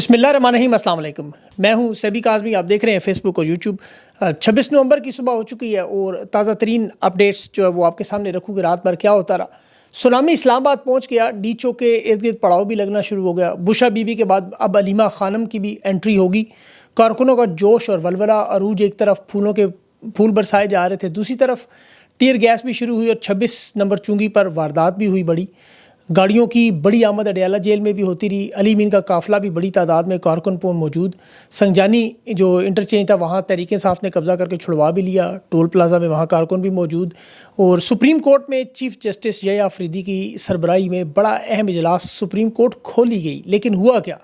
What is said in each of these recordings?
بسم اللہ الرحمن الرحیم، السلام علیکم۔ میں ہوں سیبی کاظمی، آپ دیکھ رہے ہیں فیس بک اور یوٹیوب۔ 26 نومبر کی صبح ہو چکی ہے اور تازہ ترین اپڈیٹس جو ہے وہ آپ کے سامنے رکھوں گے۔ رات بھر کیا ہوتا رہا، سونامی اسلام آباد پہنچ گیا، ڈی چوک کے ارد گرد پڑاؤ بھی لگنا شروع ہو گیا۔ بشرا بی بی کے بعد اب علیمہ خانم کی بھی انٹری ہوگی۔ کارکنوں کا جوش اور ولولہ عروج، ایک طرف پھول برسائے جا رہے تھے، دوسری طرف ٹیئر گیس بھی شروع ہوئی اور 26 نمبر چونگی پر واردات بھی ہوئی بڑی۔ گاڑیوں کی بڑی آمد اڈیالہ جیل میں بھی ہوتی رہی۔ علی مین کا قافلہ بھی بڑی تعداد میں کارکن پر موجود۔ سنگجانی جو انٹرچینج تھا وہاں تحریک انصاف نے قبضہ کر کے چھڑوا بھی لیا۔ ٹول پلازا میں وہاں کارکن بھی موجود۔ اور سپریم کورٹ میں چیف جسٹس یحییٰ آفریدی کی سربراہی میں بڑا اہم اجلاس سپریم کورٹ کھولی گئی، لیکن ہوا کیا؟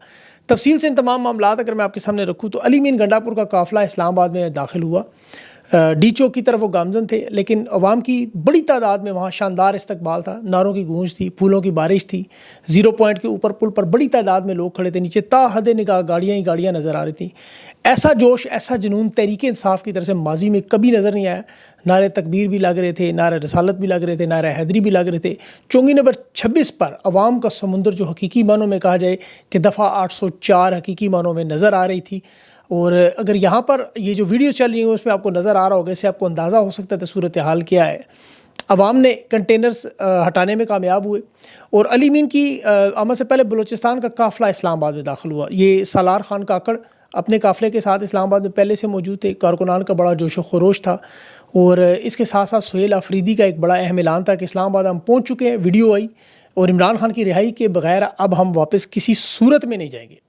تفصیل سے ان تمام معاملات اگر میں آپ کے سامنے رکھوں تو علی مین گنڈا پور کا قافلہ اسلام آباد میں داخل ہوا۔ ڈی چوک کی طرف وہ گامزن تھے، لیکن عوام کی بڑی تعداد میں وہاں شاندار استقبال تھا، نعروں کی گونج تھی، پھولوں کی بارش تھی۔ 0 پوائنٹ کے اوپر پل پر بڑی تعداد میں لوگ کھڑے تھے، نیچے تا حد نگاہ گاڑیاں ہی گاڑیاں نظر آ رہی تھیں۔ ایسا جوش، ایسا جنون تحریک انصاف کی طرف سے ماضی میں کبھی نظر نہیں آیا۔ نعرے تکبیر بھی لگ رہے تھے، نعرہ رسالت بھی لگ رہے تھے، نعرہ حیدری بھی لگ رہے تھے۔ چونگی نمبر 26 پر عوام کا سمندر جو حقیقی معنوں میں کہا جائے کہ دفعہ 804 حقیقی معنوں میں نظر آ رہی تھی۔ اور اگر یہاں پر یہ جو ویڈیو چل رہی ہے اس میں آپ کو نظر آ رہا ہوگا، اس سے آپ کو اندازہ ہو سکتا ہے صورتحال کیا ہے۔ عوام نے کنٹینرز ہٹانے میں کامیاب ہوئے اور علی مین کی آمد سے پہلے بلوچستان کا قافلہ اسلام آباد میں داخل ہوا۔ یہ سالار خان کاکڑ اپنے قافلے کے ساتھ اسلام آباد میں پہلے سے موجود تھے۔ کارکنان کا بڑا جوش و خروش تھا اور اس کے ساتھ ساتھ سہیل آفریدی کا ایک بڑا اہم اعلان تھا کہ اسلام آباد ہم پہنچ چکے ہیں۔ ویڈیو آئی اور عمران خان کی رہائی کے بغیر اب ہم واپس کسی صورت میں نہیں جائیں گے۔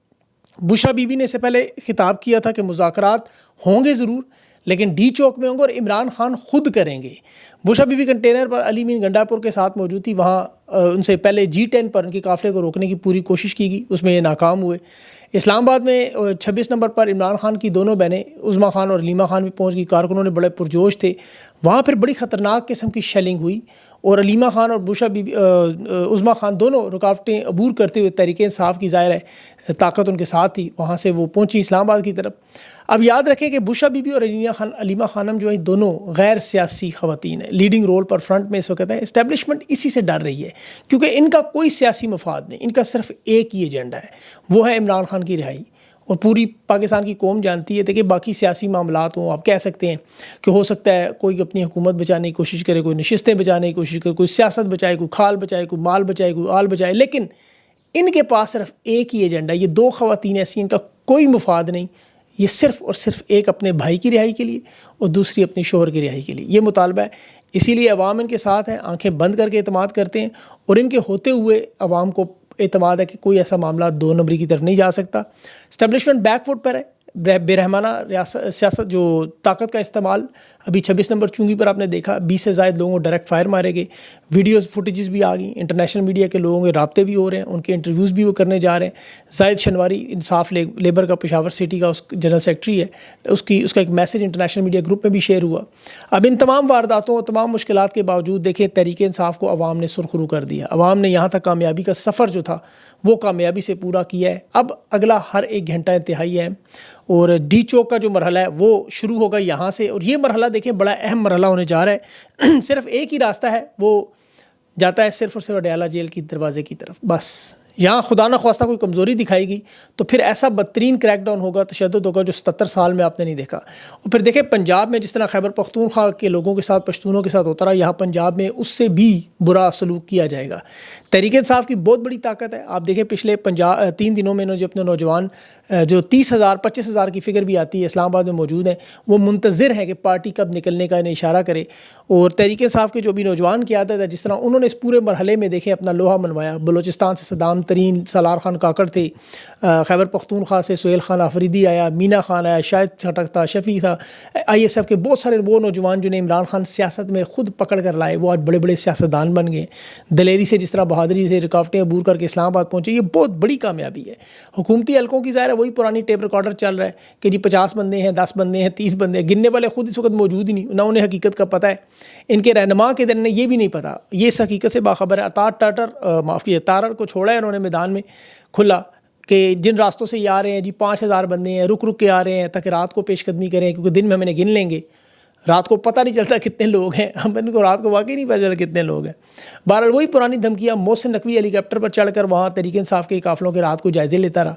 بشرا بی بی نے اس سے پہلے خطاب کیا تھا کہ مذاکرات ہوں گے ضرور، لیکن ڈی چوک میں ہوں گے اور عمران خان خود کریں گے۔ بشرا بی بی کنٹینر پر علی مین گنڈا پور کے ساتھ موجود تھی۔ وہاں ان سے پہلے G10 پر ان کے قافلے کو روکنے کی پوری کوشش کی گئی، اس میں یہ ناکام ہوئے۔ اسلام آباد میں 26 نمبر پر عمران خان کی دونوں بہنیں عظمیٰ خان اور علیمہ خان بھی پہنچ گئی۔ کارکنوں نے بڑے پرجوش تھے۔ وہاں پھر بڑی خطرناک قسم کی شیلنگ ہوئی اور علیمہ خان اور بشرا بی بی عظمیٰ خان دونوں رکاوٹیں عبور کرتے ہوئے تحریک انصاف کی ظاہر ہے طاقت ان کے ساتھ تھی، وہاں سے وہ پہنچی اسلام آباد کی طرف۔ اب یاد رکھیں کہ بشرا بی بی اور علیمہ خانم جو ہے دونوں غیر سیاسی خواتین ہیں، لیڈنگ رول پر فرنٹ میں اس وقت ہے۔ اسٹیبلشمنٹ اسی سے ڈر رہی ہے کیونکہ ان کا کوئی سیاسی مفاد نہیں، ان کا صرف ایک ہی ایجنڈا ہے، وہ ہے عمران خان کی رہائی۔ اور پوری پاکستان کی قوم جانتی ہے کہ باقی سیاسی معاملات ہوں، آپ کہہ سکتے ہیں کہ ہو سکتا ہے کوئی اپنی حکومت بچانے کی کوشش کرے، کوئی نشستیں بچانے کی کوشش کرے، کوئی سیاست بچائے، کوئی کھال بچائے، کوئی مال بچائے، کوئی آل بچائے، لیکن ان کے پاس صرف ایک ہی ایجنڈا ہے۔ یہ دو خواتین ایسی، ان کا کوئی مفاد نہیں، یہ صرف اور صرف ایک اپنے بھائی کی رہائی کے لیے اور دوسری اپنے شوہر کی رہائی کے لیے یہ مطالبہ ہے۔ اسی لیے عوام ان کے ساتھ ہے، آنکھیں بند کر کے اعتماد کرتے ہیں اور ان کے ہوتے ہوئے عوام کو اعتماد ہے کہ کوئی ایسا معاملہ 2 نمبری کی طرف نہیں جا سکتا۔ اسٹیبلشمنٹ بیک فٹ پر ہے، بے رحمانہ سیاست جو طاقت کا استعمال ابھی 26 نمبر چونگی پر آپ نے دیکھا، 20 سے زائد لوگوں کو ڈائریکٹ فائر مارے گئے، ویڈیوز فوٹیجز بھی آ گئیں، انٹرنیشنل میڈیا کے لوگوں کے رابطے بھی ہو رہے ہیں، ان کے انٹرویوز بھی وہ کرنے جا رہے ہیں۔ زاہد شنواری انصاف لیبر کا پشاور سٹی کا جنرل سیکرٹری ہے، اس کا ایک میسج انٹرنیشنل میڈیا گروپ میں بھی شیئر ہوا۔ اب ان تمام وارداتوں اور تمام مشکلات کے باوجود دیکھیں تحریک انصاف کو عوام نے سرخرو کر دیا۔ عوام نے یہاں تک کامیابی کا سفر جو تھا وہ کامیابی سے پورا کیا ہے۔ اب اگلا ہر ایک گھنٹہ انتہائی ہے اور ڈی چوک کا جو مرحلہ ہے وہ شروع ہوگا یہاں سے، اور یہ مرحلہ دیکھیں بڑا اہم مرحلہ ہونے جا رہا ہے۔ صرف ایک ہی راستہ ہے، وہ جاتا ہے صرف اور صرف اڈیالہ جیل کی دروازے کی طرف۔ بس یہاں خدا نہ خواستہ کوئی کمزوری دکھائے گی تو پھر ایسا بدترین کریک ڈاؤن ہوگا، تشدد ہوگا جو 77 سال میں آپ نے نہیں دیکھا۔ اور پھر دیکھیں پنجاب میں جس طرح خیبر پختونخوا کے لوگوں کے ساتھ، پشتونوں کے ساتھ ہوتا رہا، یہاں پنجاب میں اس سے بھی برا سلوک کیا جائے گا۔ تحریک انصاف کی بہت بڑی طاقت ہے۔ آپ دیکھیں پچھلے 3 دنوں میں جو اپنے نوجوان جو 30,000 25,000 کی فگر بھی آتی ہے اسلام آباد میں موجود ہیں، وہ منتظر ہیں کہ پارٹی کب نکلنے کا انہیں اشارہ کرے۔ اور تحریک انصاف کے جو بھی نوجوان قیادت ہے، جس طرح انہوں نے اس پورے مرحلے میں دیکھیں اپنا لوہا منوایا، بلوچستان سے صدام ترین سالار خان کاکڑ تھے، خیبر پختونخوا سے سہیل خان آفریدی آیا، مینا خان آیا، شاہد چھٹک تھا، شفیع تھا، ISF کے بہت سارے وہ نوجوان جنہیں عمران خان سیاست میں خود پکڑ کر لائے، وہ آج بڑے بڑے سیاستدان بن گئے۔ دلیری سے جس طرح بہادری سے رکاوٹیں عبور کر کے اسلام آباد پہنچے، یہ بہت بڑی کامیابی ہے۔ حکومتی حلقوں کی ظاہر ہے وہی پرانی ٹیپ ریکارڈر چل رہا ہے کہ جی 50 بندے ہیں، 10 بندے ہیں، 30 بندے ہیں، گننے والے خود اس وقت موجود ہی نہیں، نہ انہیں حقیقت کا پتہ ہے۔ ان کے رہنما کے دن نے یہ بھی نہیں پتہ، یہ اس حقیقت سے باخبر ہے۔ تارڑ کو چھوڑا ہے انہوں نے میدان میں کھلا کہ جن راستوں سے یہ آ رہے ہیں جی 5,000 بندے ہیں، رک کے آ رہے ہیں تاکہ رات کو پیش قدمی کریں کیونکہ دن میں ہمیں گن لیں گے۔ رات کو پتہ نہیں چلتا کتنے لوگ ہیں، ہم ان کو رات کو واقعی نہیں پتہ چلتا کتنے لوگ ہیں۔ بہرحال وہی پرانی دھمکیاں، محسن نقوی ہیلی کاپٹر پر چڑھ کر وہاں تحریک انصاف کے قافلوں کے رات کو جائزے لیتا رہا،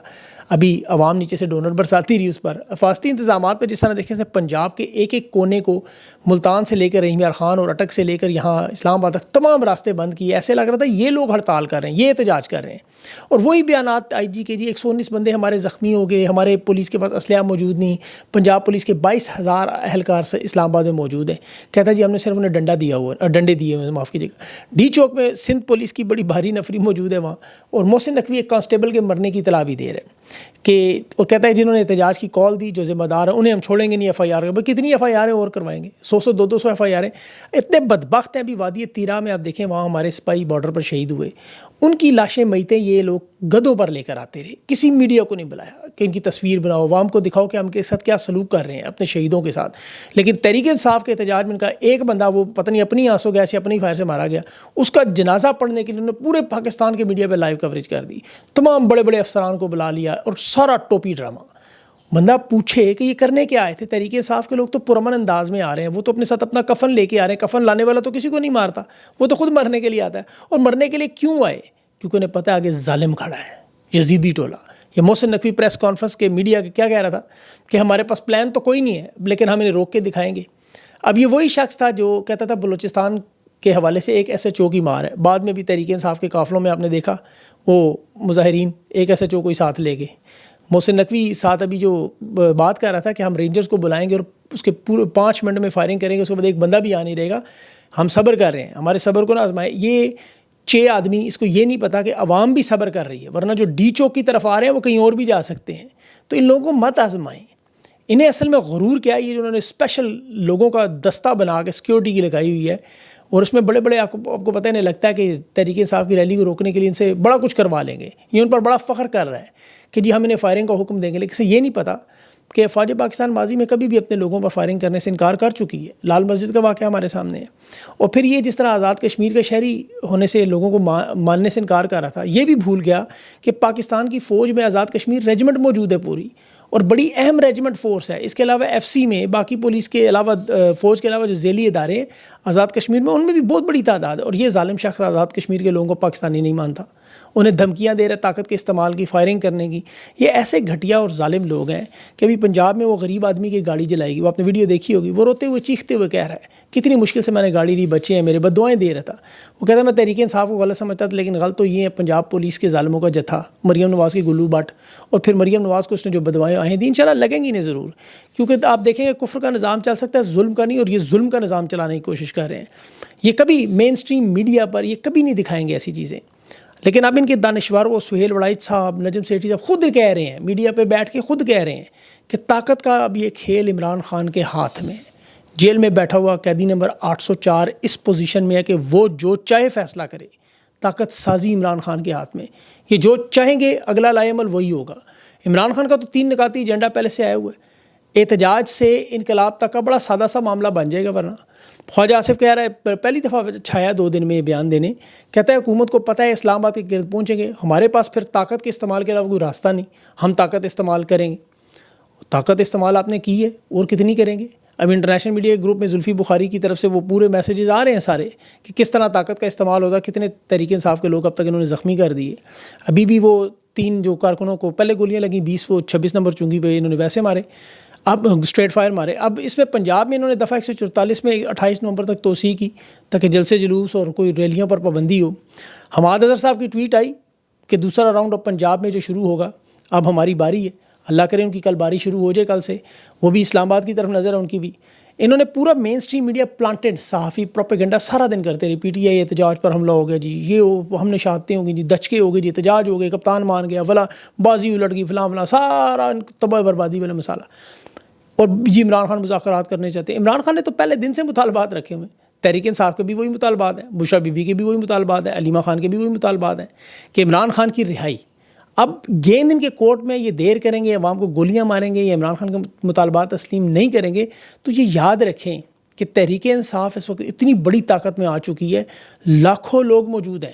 ابھی عوام نیچے سے ڈونر برساتی رہی اس پر۔ حفاظتی انتظامات پہ جس طرح دیکھیں سے پنجاب کے ایک ایک کونے کو، ملتان سے لے کر رحیم یار خان اور اٹک سے لے کر یہاں اسلام آباد تک تمام راستے بند کیے، ایسے لگ رہا تھا یہ لوگ ہڑتال کر رہے ہیں، یہ احتجاج کر رہے ہیں۔ اور وہی بیانات آئی جی کے 119 بندے ہمارے زخمی ہو گئے، ہمارے پولیس کے پاس اسلحہ موجود نہیں، پنجاب پولیس کے 22,000 اہلکار اسلام آباد میں موجود ہیں، کہتا ہے جی ہم نے صرف انہیں ڈنڈے دیے ہوئے، معاف کیجیے گا۔ ڈی چوک میں سندھ پولیس کی بڑی بھاری نفری موجود ہے وہاں، اور محسن نقوی ایک کانسٹیبل کے مرنے کی اطلاع بھی دے رہے ہیں کہ اور کہتا ہے جنہوں نے احتجاج کی کال دی جو ذمہ دار ہیں انہیں ہم چھوڑیں گے نہیں، ایف آئی آر کتنی ایف آئی آریں اور کروائیں گے، 100 200 ایف آئی آریں، اتنے بدبخت ہیں۔ ابھی وادی تیرا میں آپ دیکھیں وہاں ہمارے سپاہی بارڈر پر شہید ہوئے، ان کی لاشیں میتیں یہ لوگ گدوں پر لے کر آتے رہے، کسی میڈیا کو نہیں بلایا کہ ان کی تصویر بناؤ، عوام کو دکھاؤ کہ ہم کے ساتھ کیا سلوک کر رہے ہیں اپنے شہیدوں کے ساتھ۔ لیکن تحریک انصاف کے احتجاج میں ان کا ایک بندہ، وہ پتہ نہیں اپنی آنسو گیس یا اپنی فائر سے مارا گیا، اس کا جنازہ پڑھنے کے لیے انہوں نے پورے پاکستان کے میڈیا پہ لائیو کوریج کر دی، تمام بڑے بڑے افسران کو بلا لیا اور سارا ٹوپی ڈرامہ۔ بندہ پوچھے کہ یہ کرنے کیا آئے تھے؟ تحریک انصاف کے لوگ تو پرامن انداز میں آ رہے ہیں، وہ تو اپنے ساتھ اپنا کفن لے کے آ رہے ہیں، کفن لانے والا تو کسی کو نہیں مارتا، وہ تو خود مرنے کے لیے آتا ہے۔ اور مرنے کے لیے کیوں آئے؟ کیونکہ انہیں پتہ ہے آگے ظالم کھڑا ہے، یزیدی ٹولہ۔ یہ محسن نقوی پریس کانفرنس کے میڈیا کے کیا کہہ رہا تھا کہ ہمارے پاس پلان تو کوئی نہیں ہے لیکن ہم انہیں روک کے دکھائیں گے۔ اب یہ وہی شخص تھا جو کہتا تھا بلوچستان کے حوالے سے ایک ایس ایچ او کی مار ہے، بعد میں بھی تحریک انصاف کے قافلوں میں آپ نے دیکھا وہ مظاہرین ایک ایس ایچ او کو ہی ساتھ لے گئے۔ محسن نقوی ساتھ ابھی جو بات کر رہا تھا کہ ہم رینجرز کو بلائیں گے اور اس کے پورے 5 منٹ میں فائرنگ کریں گے، اس کے بعد ایک بندہ بھی آ نہیں رہے گا، ہم صبر کر رہے ہیں، ہمارے صبر کو نہ آزمائیں۔ یہ 6 آدمی، اس کو یہ نہیں پتا کہ عوام بھی صبر کر رہی ہے، ورنہ جو ڈی چوک کی طرف آ رہے ہیں وہ کہیں اور بھی جا سکتے ہیں، تو ان لوگوں کو مت آزمائیں۔ انہیں اصل میں غرور کیا ہے، یہ انہوں نے اسپیشل لوگوں کا دستہ بنا کے سیکیورٹی کی لگائی ہوئی ہے، اور اس میں بڑے بڑے آپ کو پتہ نہیں لگتا ہے کہ تحریک انصاف کی ریلی کو روکنے کے لیے ان سے بڑا کچھ کروا لیں گے، یہ ان پر بڑا فخر کر رہا ہے کہ جی ہم انہیں فائرنگ کا حکم دیں گے، لیکن یہ نہیں پتا کہ فوج پاکستان ماضی میں کبھی بھی اپنے لوگوں پر فائرنگ کرنے سے انکار کر چکی ہے۔ لال مسجد کا واقعہ ہمارے سامنے ہے، اور پھر یہ جس طرح آزاد کشمیر کے شہری ہونے سے لوگوں کو ماننے سے انکار کر رہا تھا، یہ بھی بھول گیا کہ پاکستان کی فوج میں آزاد کشمیر ریجمنٹ موجود ہے پوری، اور بڑی اہم ریجمنٹ فورس ہے۔ اس کے علاوہ ایف سی میں باقی پولیس کے علاوہ فوج کے علاوہ جو ذیلی ادارے ہیں آزاد کشمیر میں، ان میں بھی بہت بڑی تعداد ہے، اور یہ ظالم شخص آزاد کشمیر کے لوگوں کو پاکستانی نہیں مانتا، انہیں دھمکیاں دے رہے طاقت کے استعمال کی، فائرنگ کرنے کی۔ یہ ایسے گھٹیا اور ظالم لوگ ہیں کہ ابھی پنجاب میں وہ غریب آدمی کی گاڑی جلائے گی، وہ آپ نے ویڈیو دیکھی ہوگی، وہ روتے ہوئے چیختے ہوئے کہہ رہا ہے کتنی مشکل سے میں نے گاڑی لی، بچے ہیں میرے، بددعائیں دے رہا تھا۔ وہ کہتا ہے میں تحریک انصاف کو غلط سمجھتا تھا، لیکن غلط تو یہ ہے پنجاب پولیس کے ظالموں کا جتھا، مریم نواز کی گلو بٹ، اور پھر مریم نواز کو اس نے جو بددعائیں آئیں دی، انشاءاللہ لگیں گی نہیں ضرور، کیونکہ آپ دیکھیں گے کفر کا نظام چل سکتا ہے ظلم کا نہیں، اور یہ ظلم کا نظام چلانے کی کوشش کر رہے ہیں۔ یہ کبھی مین سٹریم میڈیا پر یہ کبھی نہیں دکھائیں گے ایسی چیزیں، لیکن اب ان کے دانشور وہ سہیل وڑائچ صاحب، نجم سیٹھی صاحب خود کہہ رہے ہیں، میڈیا پہ بیٹھ کے خود کہہ رہے ہیں کہ طاقت کا اب یہ کھیل عمران خان کے ہاتھ میں ہے۔ جیل میں بیٹھا ہوا قیدی نمبر 804 اس پوزیشن میں ہے کہ وہ جو چاہے فیصلہ کرے، طاقت سازی عمران خان کے ہاتھ میں، یہ جو چاہیں گے اگلا لائے عمل وہی ہوگا۔ عمران خان کا تو 3 نکاتی ایجنڈا پہلے سے آیا ہوا ہے، احتجاج سے انقلاب تک کا بڑا سادہ سا معاملہ بن جائے گا، ورنہ خواجہ آصف کہہ رہا ہے، پہلی دفعہ چھایا 2 دن میں یہ بیان دینے، کہتا ہے حکومت کو پتہ ہے اسلام آباد کے گرد پہنچیں گے، ہمارے پاس پھر طاقت کے استعمال کے علاوہ کوئی راستہ نہیں، ہم طاقت استعمال کریں گے۔ طاقت استعمال آپ نے کی ہے، اور کتنی کریں گے؟ اب انٹرنیشنل میڈیا کے گروپ میں زلفی بخاری کی طرف سے وہ پورے میسیجز آ رہے ہیں سارے کہ کس طرح طاقت کا استعمال ہوتا ہے، کتنے تحریک انصاف کے لوگ اب تک انہوں نے زخمی کر دیے۔ ابھی بھی وہ 3 جو کارکنوں کو پہلے گولیاں لگیں، 20 وہ 26 نمبر چنگی پہ انہوں نے ویسے مارے، اب اسٹریٹ فائر مارے۔ اب اس میں پنجاب میں انہوں نے دفعہ 144 میں 28 نومبر تک توسیع کی تاکہ جلسے جلوس اور کوئی ریلیوں پر پابندی ہو۔ حماد اظہر صاحب کی ٹویٹ آئی کہ دوسرا راؤنڈ اب پنجاب میں جو شروع ہوگا، اب ہماری باری ہے، اللہ کرے ان کی کل باری شروع ہو جائے کل سے، وہ بھی اسلام آباد کی طرف نظر ہے ان کی بھی۔ انہوں نے پورا مین سٹریم میڈیا پلانٹڈ، صحافی پروپیگنڈا سارا دن کرتے رہے، پی ٹی آئی احتجاج پر حملہ ہو گیا جی، یہ ہم نے شہادتیں ہو گئی جی، دھچکے ہو گئے جی، احتجاج ہو گئے، کپتان مان گیا، فلاں بازی الٹ گئی، فلاں فلاں، سارا تباہ بربادی والا مسئلہ۔ اور جی عمران خان مذاکرات کرنے چاہتے ہیں، عمران خان نے تو پہلے دن سے مطالبات رکھے ہوئے ہیں، تحریک انصاف کے بھی وہی مطالبات ہیں، بشرا بی بی کے بھی وہی مطالبات ہیں، علیمہ خان کے بھی وہی مطالبات ہیں کہ عمران خان کی رہائی۔ اب گیند ان کے کورٹ میں، یہ دیر کریں گے، عوام کو گولیاں ماریں گے، یا عمران خان کے مطالبات تسلیم نہیں کریں گے، تو یہ یاد رکھیں کہ تحریک انصاف اس وقت اتنی بڑی طاقت میں آ چکی ہے، لاکھوں لوگ موجود ہیں،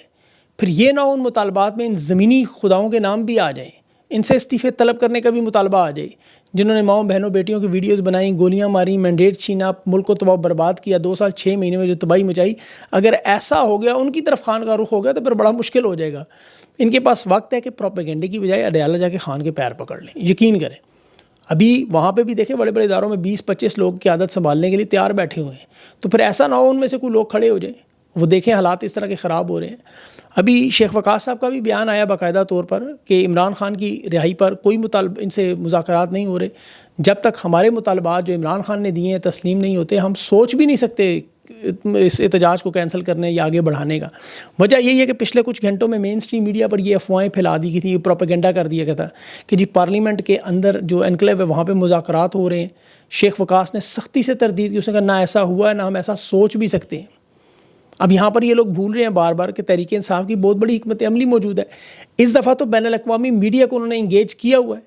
پھر یہ نہ ان مطالبات میں ان زمینی خداؤں کے نام بھی آ جائیں، ان سے استعفے طلب کرنے کا بھی مطالبہ آ جائے، جنہوں نے ماؤں بہنوں بیٹیوں کی ویڈیوز بنائیں، گولیاں ماری، مینڈیٹ چھینا، ملک کو تباہ برباد کیا، 2 سال 6 مہینے میں جو تباہی مچائی، اگر ایسا ہو گیا، ان کی طرف خان کا رخ ہو گیا تو پھر بڑا مشکل ہو جائے گا۔ ان کے پاس وقت ہے کہ پروپیگنڈے کی بجائے اڈیالہ جا کے خان کے پیر پکڑ لیں، یقین کریں۔ ابھی وہاں پہ بھی دیکھیں بڑے بڑے اداروں میں 20-25 لوگ کی عادت سنبھالنے کے لیے تیار بیٹھے ہوئے ہیں، تو پھر ایسا نہ ہو ان میں سے کوئی لوگ کھڑے ہو جائیں، وہ دیکھیں حالات اس طرح کے خراب ہو رہے ہیں۔ ابھی شیخ وقاص صاحب کا بھی بیان آیا باقاعدہ طور پر کہ عمران خان کی رہائی پر کوئی ان سے مذاکرات نہیں ہو رہے، جب تک ہمارے مطالبات جو عمران خان نے دیے ہیں تسلیم نہیں ہوتے، ہم سوچ بھی نہیں سکتے اس احتجاج کو کینسل کرنے یا آگے بڑھانے کا۔ وجہ یہی ہے کہ پچھلے کچھ گھنٹوں میں مین سٹریم میڈیا پر یہ افواہیں پھیلا دی گئی تھی، یہ پروپیگنڈا کر دیا گیا تھا کہ جی پارلیمنٹ کے اندر جو انکلیو ہے وہاں پہ مذاکرات ہو رہے ہیں۔ شیخ وقاص نے سختی سے تردید کی، اس نے کہا نہ ایسا ہوا ہے نہ ہم ایسا سوچ بھی سکتے ہیں۔ اب یہاں پر یہ لوگ بھول رہے ہیں بار بار کہ تحریک انصاف کی بہت بڑی حکمت عملی موجود ہے۔ اس دفعہ تو بین الاقوامی میڈیا کو انہوں نے انگیج کیا ہوا ہے۔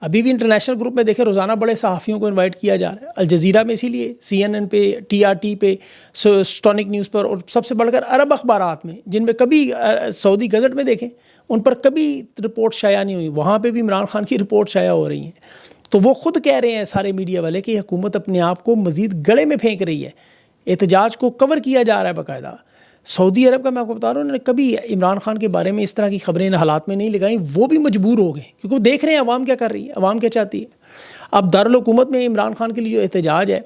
ابھی بھی انٹرنیشنل گروپ میں دیکھیں روزانہ بڑے صحافیوں کو انوائٹ کیا جا رہا ہے، الجزیرہ میں اسی لیے، CNN پہ، TRT پہ، سٹونک نیوز پر، اور سب سے بڑھ کر عرب اخبارات میں، جن میں کبھی سعودی گزٹ میں دیکھیں ان پر کبھی رپورٹ شائع نہیں ہوئی، وہاں پہ بھی عمران خان کی رپورٹ شائع ہو رہی ہیں۔ تو وہ خود کہہ رہے ہیں سارے میڈیا والے کہ حکومت اپنے آپ کو مزید گڑے میں پھینک رہی ہے، احتجاج کو کور کیا جا رہا ہے باقاعدہ۔ سعودی عرب کا میں آپ کو بتا رہا ہوں، انہوں نے کبھی عمران خان کے بارے میں اس طرح کی خبریں ان حالات میں نہیں لگائیں، وہ بھی مجبور ہو گئے کیونکہ وہ دیکھ رہے ہیں عوام کیا کر رہی ہے، عوام کیا چاہتی ہے۔ اب دارالحکومت میں عمران خان کے لیے جو احتجاج ہے،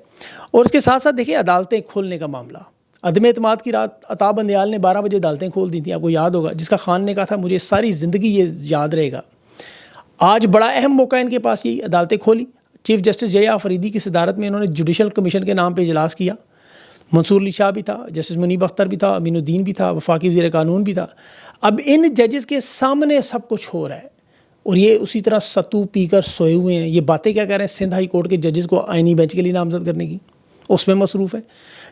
اور اس کے ساتھ ساتھ دیکھیں عدالتیں کھولنے کا معاملہ، عدم اعتماد کی رات عطا بندیال نے 12 بجے عدالتیں کھول دی تھیں، آپ کو یاد ہوگا، جس کا خان نے کہا تھا مجھے ساری زندگی یہ یاد رہے گا۔ آج بڑا اہم موقع ان کے پاس، یہی عدالتیں کھولی۔ چیف جسٹس جیا فریدی کی صدارت میں انہوں نے جوڈیشل کمیشن کے نام پہ اجلاس کیا، منصور علی شاہ بھی تھا، جسٹس منیب اختر بھی تھا، امین الدین بھی تھا، وفاقی وزیر قانون بھی تھا۔ اب ان ججز کے سامنے سب کچھ ہو رہا ہے، اور یہ اسی طرح ستو پی کر سوئے ہوئے ہیں۔ یہ باتیں کیا کہہ رہے ہیں سندھ ہائی کورٹ کے ججز کو آئینی بینچ کے لیے نامزد کرنے کی، اس میں مصروف ہے۔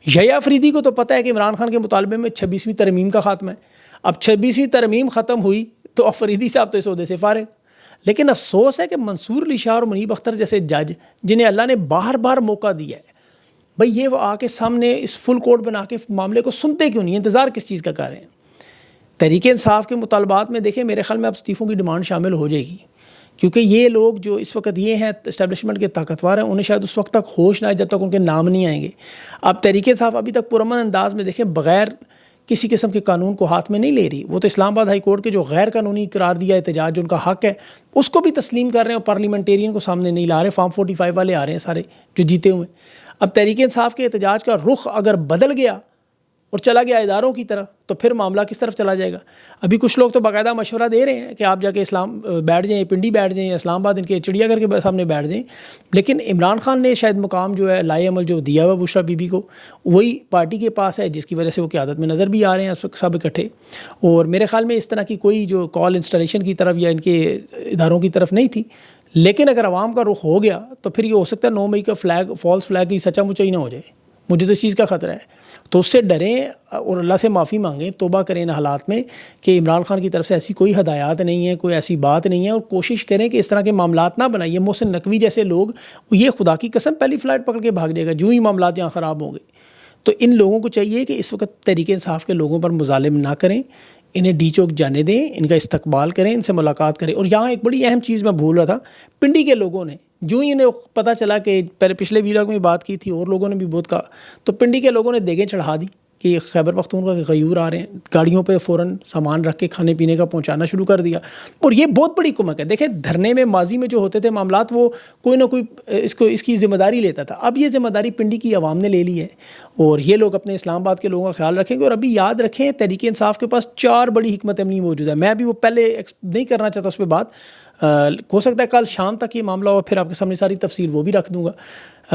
یحییٰ فریدی کو تو پتہ ہے کہ عمران خان کے مطالبے میں 26ویں ترمیم کا خاتمہ ہے، اب 26ویں ترمیم ختم ہوئی تو فریدی صاحب تو اس عہدے سے فارغ۔ لیکن افسوس ہے کہ منصور علی شاہ اور منیب اختر جیسے جج جنہیں اللہ نے بار بار موقع دیا ہے، بھئی یہ وہ آ کے سامنے اس فل کورٹ بنا کے معاملے کو سنتے کیوں نہیں، انتظار کس چیز کا کر رہے ہیں۔ تحریک انصاف کے مطالبات میں دیکھیں میرے خیال میں اب استعفوں کی ڈیمانڈ شامل ہو جائے گی، کیونکہ یہ لوگ جو اس وقت یہ ہیں اسٹیبلشمنٹ کے طاقتور ہیں، انہیں شاید اس وقت تک ہوش نہ آئے جب تک ان کے نام نہیں آئیں گے۔ اب تحریک انصاف ابھی تک پرامن انداز میں دیکھیں بغیر کسی قسم کے قانون کو ہاتھ میں نہیں لے رہی، وہ تو اسلام آباد ہائی کورٹ کے جو غیر قانونی قرار دیا احتجاج جو ان کا حق ہے اس کو بھی تسلیم کر رہے ہیں، اور پارلیمنٹیرین کو سامنے نہیں لا رہے، فارم 45 والے آ رہے ہیں سارے جو جیتے ہوئے۔ اب تحریک انصاف کے احتجاج کا رخ اگر بدل گیا اور چلا گیا اداروں کی طرف تو پھر معاملہ کس طرف چلا جائے گا۔ ابھی کچھ لوگ تو باقاعدہ مشورہ دے رہے ہیں کہ آپ جا کے اسلام بیٹھ جائیں، پنڈی بیٹھ جائیں، اسلام آباد ان کے چڑیا گھر کے سامنے بیٹھ جائیں، لیکن عمران خان نے شاید مقام جو ہے لائے عمل جو دیا ہوا بشرا بی بی کو، وہی پارٹی کے پاس ہے، جس کی وجہ سے وہ قیادت میں نظر بھی آ رہے ہیں اس وقت سب اکٹھے۔ اور میرے خیال میں اس طرح کی کوئی جو کال انسٹالیشن کی طرف یا ان کے اداروں کی طرف نہیں تھی، لیکن اگر عوام کا رخ ہو گیا تو پھر یہ ہو سکتا ہے 9 مئی کا فلیگ فالس فلیگ کی سچا مچا ہی نہ ہو جائے، مجھے تو اس چیز کا خطرہ ہے۔ تو اس سے ڈریں اور اللہ سے معافی مانگیں، توبہ کریں ان حالات میں کہ عمران خان کی طرف سے ایسی کوئی ہدایات نہیں ہے، کوئی ایسی بات نہیں ہے، اور کوشش کریں کہ اس طرح کے معاملات نہ بنائیے۔ محسن نقوی جیسے لوگ، یہ خدا کی قسم پہلی فلائٹ پکڑ کے بھاگ جائے گا جو ہی معاملات یہاں خراب ہوں گے۔ تو ان لوگوں کو چاہیے کہ اس وقت تحریک انصاف کے لوگوں پر مظالم نہ کریں، انہیں ڈی چوک جانے دیں، ان کا استقبال کریں، ان سے ملاقات کریں۔ اور یہاں ایک بڑی اہم چیز میں بھول رہا تھا، پنڈی کے لوگوں نے جو ہی انہیں پتہ چلا کہ پچھلے ویلاگ میں بات کی تھی اور لوگوں نے بھی بہت کہا، تو پنڈی کے لوگوں نے دیگیں چڑھا دی کہ یہ خیبر پختونخوا کے غیور آ رہے ہیں، گاڑیوں پہ فوراً سامان رکھ کے کھانے پینے کا پہنچانا شروع کر دیا، اور یہ بہت بڑی کمک ہے۔ دیکھیں دھرنے میں ماضی میں جو ہوتے تھے معاملات، وہ کوئی نہ کوئی اس کی ذمہ داری لیتا تھا، اب یہ ذمہ داری پنڈی کی عوام نے لے لی ہے، اور یہ لوگ اپنے اسلام آباد کے لوگوں کا خیال رکھیں گے۔ اور ابھی یاد رکھیں تحریک انصاف کے پاس 4 بڑی حکمت عملی موجود ہے، میں ابھی وہ پہلے نہیں کرنا چاہتا اس پہ بات، ہو سکتا ہے کل شام تک یہ معاملہ ہو، پھر آپ کے سامنے ساری تفصیل وہ بھی رکھ دوں گا،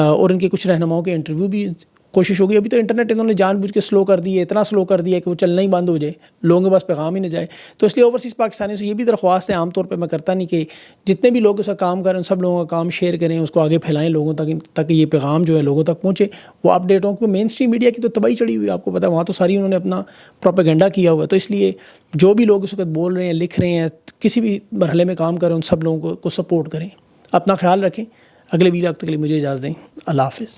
اور ان کے کچھ رہنماؤں کے انٹرویو بھی کوشش ہوگی۔ ابھی تو انٹرنیٹ انہوں نے جان بوجھ کے سلو کر دی ہے، اتنا سلو کر دیا ہے کہ وہ چلنا ہی بند ہو جائے، لوگوں کے پاس پیغام ہی نہ جائے۔ تو اس لیے اوورسیز پاکستانیوں سے یہ بھی درخواست ہے، عام طور پہ میں کرتا نہیں، کہ جتنے بھی لوگ اس کا کام کریں سب لوگوں کا کام شیئر کریں، اس کو آگے پھیلائیں لوگوں تک، تاکہ یہ پیغام جو ہے لوگوں تک پہنچے، وہ اپڈیٹوں کو۔ مین اسٹریم میڈیا کی تو تباہی چڑھی ہوئی ہے، آپ کو پتہ ہے، وہاں تو ساری انہوں نے اپنا پروپیگنڈا کیا ہوا ہے۔ تو اس لیے جو بھی لوگ اس وقت بول رہے ہیں، لکھ رہے ہیں، کسی بھی مرحلے میں کام کر رہے ہیں، ان سب لوگوں کو سپورٹ کریں۔ اپنا خیال رکھیں۔ اگلے ویلاگ تک کے لیے مجھے اجازت دیں۔ اللہ حافظ۔